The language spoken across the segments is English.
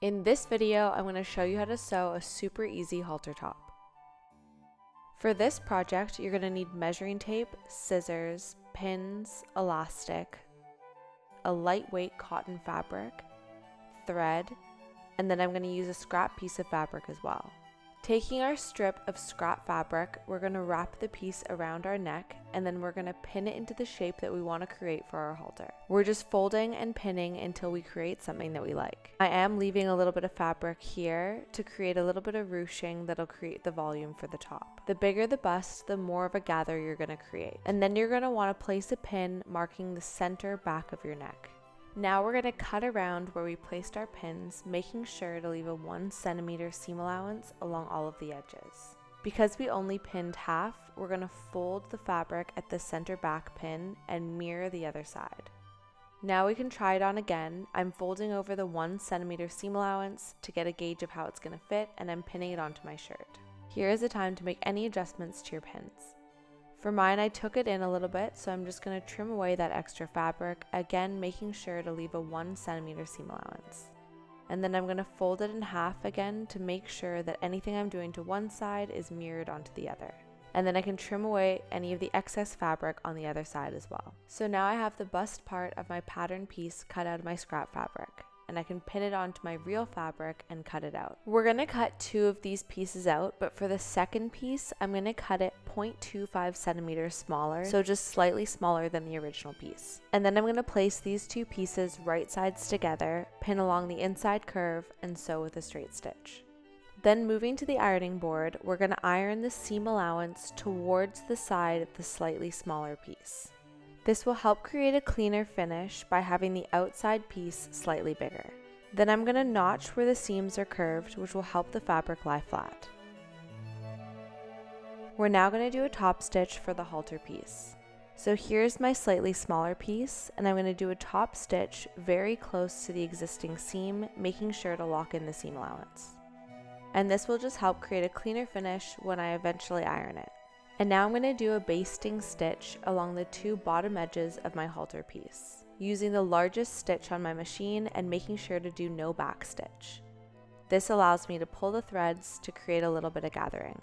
In this video, I'm going to show you how to sew a super easy halter top. For this project, you're going to need measuring tape, scissors, pins, elastic, a lightweight cotton fabric, thread, and then I'm going to use a scrap piece of fabric as well. Taking our strip of scrap fabric, we're going to wrap the piece around our neck and then we're going to pin it into the shape that we want to create for our halter. We're just folding and pinning until we create something that we like. I am leaving a little bit of fabric here to create a little bit of ruching that'll create the volume for the top. The bigger the bust, the more of a gather you're going to create. And then you're going to want to place a pin marking the center back of your neck. Now we're going to cut around where we placed our pins, making sure to leave a 1 centimeter seam allowance along all of the edges. Because we only pinned half, we're going to fold the fabric at the center back pin and mirror the other side. Now we can try it on again. I'm folding over the 1 centimeter seam allowance to get a gauge of how it's going to fit, and I'm pinning it onto my shirt. Here is the time to make any adjustments to your pins. For mine, I took it in a little bit, so I'm just going to trim away that extra fabric, again making sure to leave a 1 centimeter seam allowance. And then I'm going to fold it in half again to make sure that anything I'm doing to one side is mirrored onto the other. And then I can trim away any of the excess fabric on the other side as well. So now I have the bust part of my pattern piece cut out of my scrap fabric, and I can pin it onto my real fabric and cut it out. We're going to cut 2 of these pieces out, but for the second piece, I'm going to cut it 0.25 centimeters smaller, so just slightly smaller than the original piece. And then I'm going to place these 2 pieces right sides together, pin along the inside curve, and sew with a straight stitch. Then moving to the ironing board, we're going to iron the seam allowance towards the side of the slightly smaller piece. This will help create a cleaner finish by having the outside piece slightly bigger. Then I'm going to notch where the seams are curved, which will help the fabric lie flat. We're now going to do a top stitch for the halter piece. So here's my slightly smaller piece, and I'm going to do a top stitch very close to the existing seam, making sure to lock in the seam allowance. And this will just help create a cleaner finish when I eventually iron it. And now I'm going to do a basting stitch along the 2 bottom edges of my halter piece, using the largest stitch on my machine and making sure to do no back stitch. This allows me to pull the threads to create a little bit of gathering.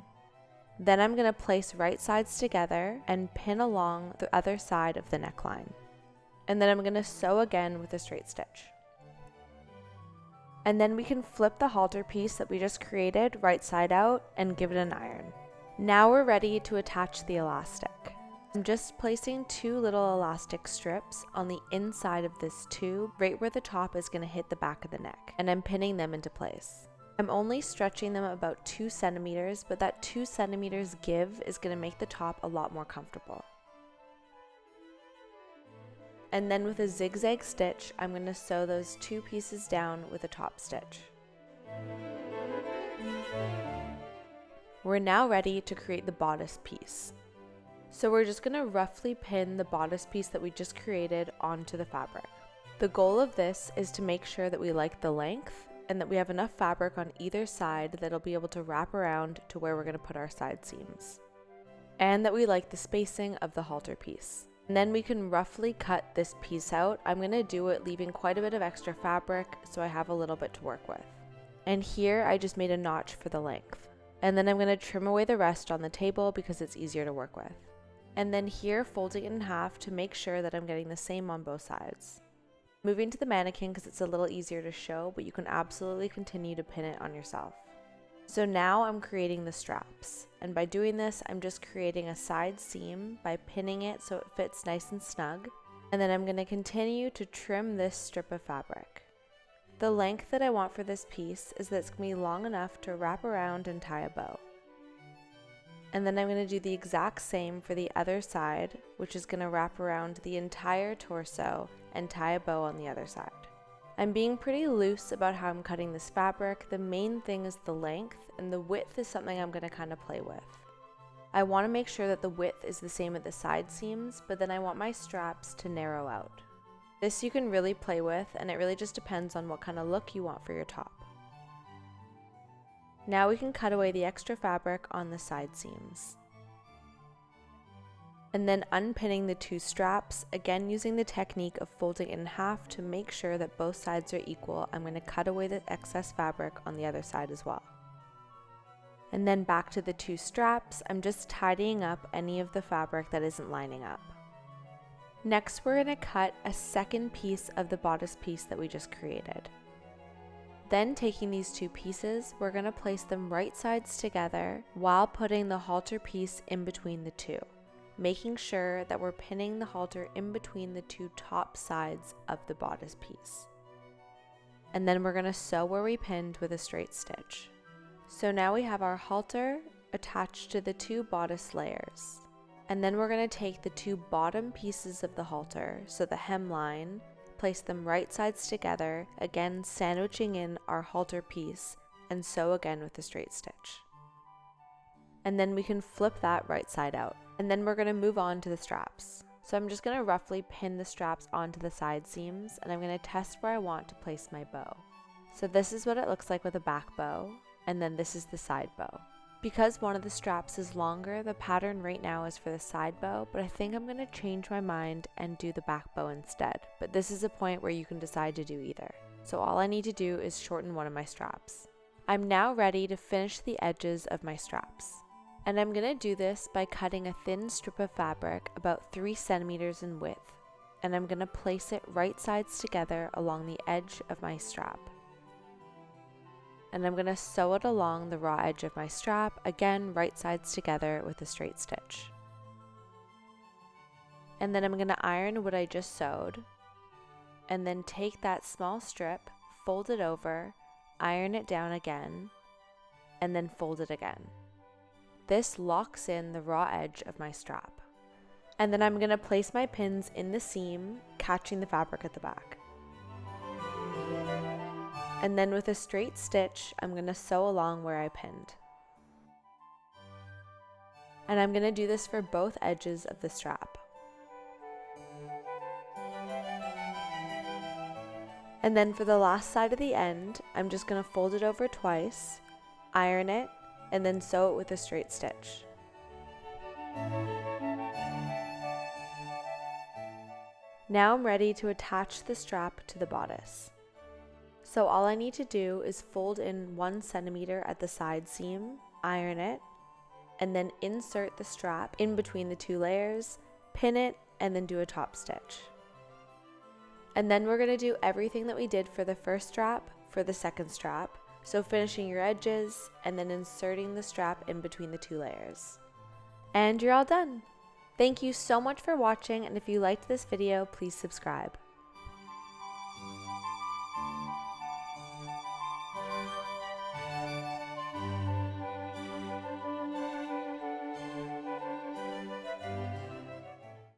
Then I'm going to place right sides together and pin along the other side of the neckline. And then I'm going to sew again with a straight stitch. And then we can flip the halter piece that we just created right side out and give it an iron. Now we're ready to attach the elastic. I'm just placing 2 little elastic strips on the inside of this tube, right where the top is going to hit the back of the neck, and I'm pinning them into place. I'm only stretching them about 2 centimeters, but that 2 centimeters give is going to make the top a lot more comfortable. And then with a zigzag stitch, I'm going to sew those 2 pieces down with a top stitch. We're now ready to create the bodice piece. So we're just going to roughly pin the bodice piece that we just created onto the fabric. The goal of this is to make sure that we like the length and that we have enough fabric on either side that'll be able to wrap around to where we're going to put our side seams. And that we like the spacing of the halter piece. And then we can roughly cut this piece out. I'm going to do it leaving quite a bit of extra fabric so I have a little bit to work with. And here I just made a notch for the length. And then I'm going to trim away the rest on the table because it's easier to work with. And then here, folding it in half to make sure that I'm getting the same on both sides. Moving to the mannequin because it's a little easier to show, but you can absolutely continue to pin it on yourself. So now I'm creating the straps. And by doing this, I'm just creating a side seam by pinning it so it fits nice and snug. And then I'm going to continue to trim this strip of fabric. The length that I want for this piece is that it's going to be long enough to wrap around and tie a bow. And then I'm going to do the exact same for the other side, which is going to wrap around the entire torso and tie a bow on the other side. I'm being pretty loose about how I'm cutting this fabric. The main thing is the length, and the width is something I'm going to kind of play with. I want to make sure that the width is the same at the side seams, but then I want my straps to narrow out. This you can really play with, and it really just depends on what kind of look you want for your top. Now we can cut away the extra fabric on the side seams. and then unpinning the 2 straps, again using the technique of folding it in half to make sure that both sides are equal. I'm going to cut away the excess fabric on the other side as well. And then back to the 2 straps, I'm just tidying up any of the fabric that isn't lining up. Next, we're going to cut a second piece of the bodice piece that we just created. Then taking these 2 pieces, we're going to place them right sides together while putting the halter piece in between the 2, making sure that we're pinning the halter in between the 2 top sides of the bodice piece. And then we're going to sew where we pinned with a straight stitch. So now we have our halter attached to the 2 bodice layers. And then we're going to take the 2 bottom pieces of the halter, so the hemline, place them right sides together, again sandwiching in our halter piece, and sew again with a straight stitch. And then we can flip that right side out. And then we're going to move on to the straps. So I'm just going to roughly pin the straps onto the side seams, and I'm going to test where I want to place my bow. So this is what it looks like with a back bow, and then this is the side bow. Because one of the straps is longer, the pattern right now is for the side bow, but I think I'm going to change my mind and do the back bow instead. But this is a point where you can decide to do either. So all I need to do is shorten one of my straps. I'm now ready to finish the edges of my straps. And I'm going to do this by cutting a thin strip of fabric about 3 centimeters in width. And I'm going to place it right sides together along the edge of my strap. And I'm going to sew it along the raw edge of my strap, again right sides together with a straight stitch. And then I'm going to iron what I just sewed, and then take that small strip, fold it over, iron it down again, and then fold it again. This locks in the raw edge of my strap. And then I'm going to place my pins in the seam, catching the fabric at the back. And then with a straight stitch, I'm going to sew along where I pinned. And I'm going to do this for both edges of the strap. And then for the last side of the end, I'm just going to fold it over twice, iron it, and then sew it with a straight stitch. Now I'm ready to attach the strap to the bodice. So all I need to do is fold in 1 centimeter at the side seam, iron it, and then insert the strap in between the 2 layers, pin it, and then do a top stitch. And then we're going to do everything that we did for the first strap for the second strap, so finishing your edges and then inserting the strap in between the 2 layers. And you're all done! Thank you so much for watching, and if you liked this video, please subscribe.